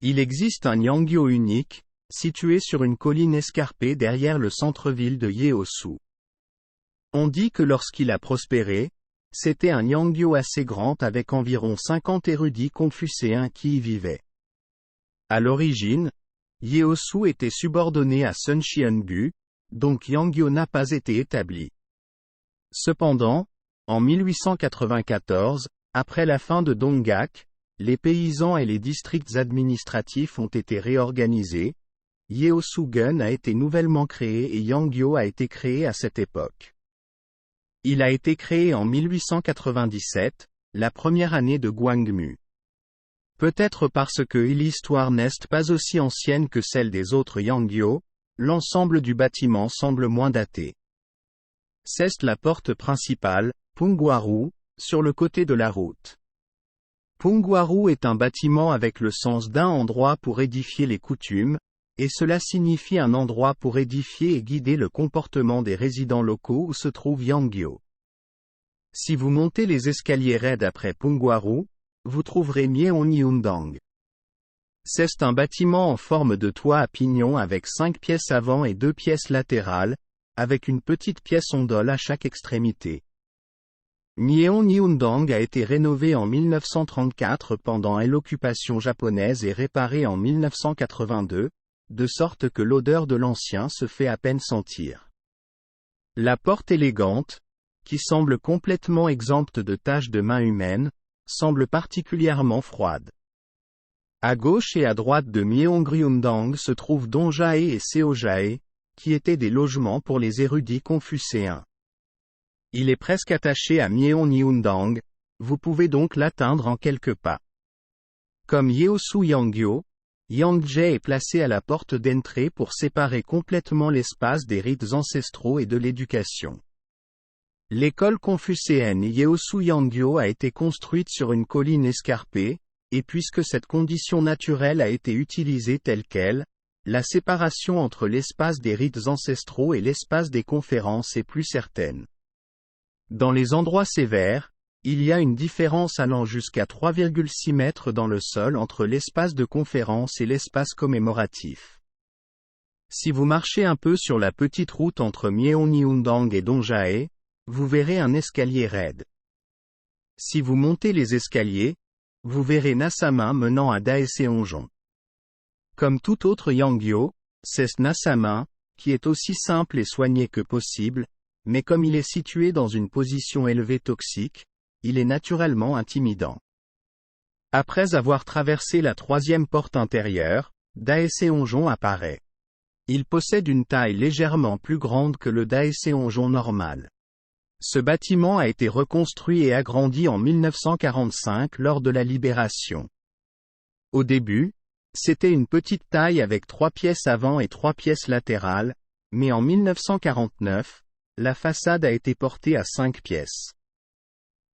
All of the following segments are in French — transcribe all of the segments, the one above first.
Il existe un Yangyo unique, situé sur une colline escarpée derrière le centre-ville de Yeosu. On dit que lorsqu'il a prospéré, c'était un Yangyo assez grand avec environ 50 érudits confucéens qui y vivaient. À l'origine, Yeosu était subordonné à Suncheongu, donc Yangyo n'a pas été établi. Cependant, en 1894, après la fin de Donggak, les paysans et les districts administratifs ont été réorganisés, Yeosu-gun a été nouvellement créé et Yangyo a été créé à cette époque. Il a été créé en 1897, la première année de Gwangmu. Peut-être parce que l'histoire n'est pas aussi ancienne que celle des autres Yangyo, l'ensemble du bâtiment semble moins daté. C'est la porte principale, Pungwaru, sur le côté de la route. Pungwaru est un bâtiment avec le sens d'un endroit pour édifier les coutumes, et cela signifie un endroit pour édifier et guider le comportement des résidents locaux où se trouve Yangyo. Si vous montez les escaliers raides après Pungwaru, vous trouverez Myeonnyundang. C'est un bâtiment en forme de toit à pignon avec 5 pièces avant et 2 pièces latérales, avec une petite pièce ondole à chaque extrémité. Myeonnyundang a été rénové en 1934 pendant l'occupation japonaise et réparé en 1982, de sorte que l'odeur de l'ancien se fait à peine sentir. La porte élégante, qui semble complètement exempte de taches de main humaine, semble particulièrement froide. À gauche et à droite de Myeongryundang se trouvent Dongjae et Seojae, qui étaient des logements pour les érudits confucéens. Il est presque attaché à Myeonnyundang, vous pouvez donc l'atteindre en quelques pas. Comme Yeosu Yangyo, Yangjae est placé à la porte d'entrée pour séparer complètement l'espace des rites ancestraux et de l'éducation. L'école confucéenne Yeosu Yangyo a été construite sur une colline escarpée, et puisque cette condition naturelle a été utilisée telle qu'elle, la séparation entre l'espace des rites ancestraux et l'espace des conférences est plus certaine. Dans les endroits sévères, il y a une différence allant jusqu'à 3,6 mètres dans le sol entre l'espace de conférence et l'espace commémoratif. Si vous marchez un peu sur la petite route entre Myeonnyundang et Dongjae, vous verrez un escalier raide. Si vous montez les escaliers, vous verrez Nasama menant à Daeseonjon. Comme tout autre Yangyo, c'est Nasama, qui est aussi simple et soigné que possible, mais comme il est situé dans une position élevée toxique, il est naturellement intimidant. Après avoir traversé la troisième porte intérieure, Daeseonjon apparaît. Il possède une taille légèrement plus grande que le Daeseonjon normal. Ce bâtiment a été reconstruit et agrandi en 1945 lors de la Libération. Au début, c'était une petite taille avec 3 pièces avant et 3 pièces latérales, mais en 1949, la façade a été portée à 5 pièces.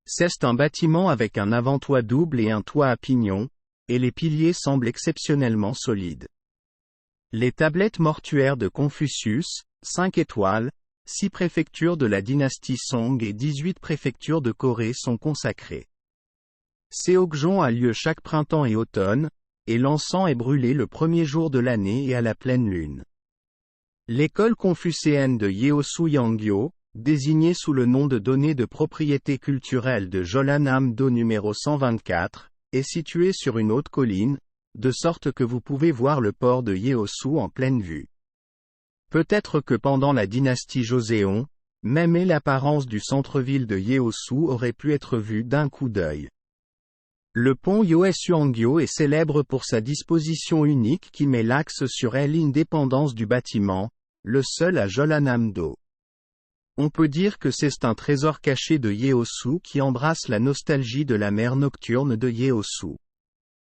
C'est un bâtiment avec un avant-toit double et un toit à pignon, et les piliers semblent exceptionnellement solides. Les tablettes mortuaires de Confucius, 5 étoiles, 6 préfectures de la dynastie Song et 18 préfectures de Corée sont consacrées. Seokjon a lieu chaque printemps et automne, et l'encens est brûlé le premier jour de l'année et à la pleine lune. L'école confucéenne de Yeosu Yangyo, désignée sous le nom de données de propriété culturelle de Jeollanam-do numéro 124, est située sur une haute colline, de sorte que vous pouvez voir le port de Yeosu en pleine vue. Peut-être que pendant la dynastie Joseon, même l'apparence du centre-ville de Yeosu aurait pu être vue d'un coup d'œil. Le pont Yoesuangyo est célèbre pour sa disposition unique qui met l'axe sur l'indépendance du bâtiment, le seul à Jeollanam-do. On peut dire que c'est un trésor caché de Yeosu qui embrasse la nostalgie de la mer nocturne de Yeosu.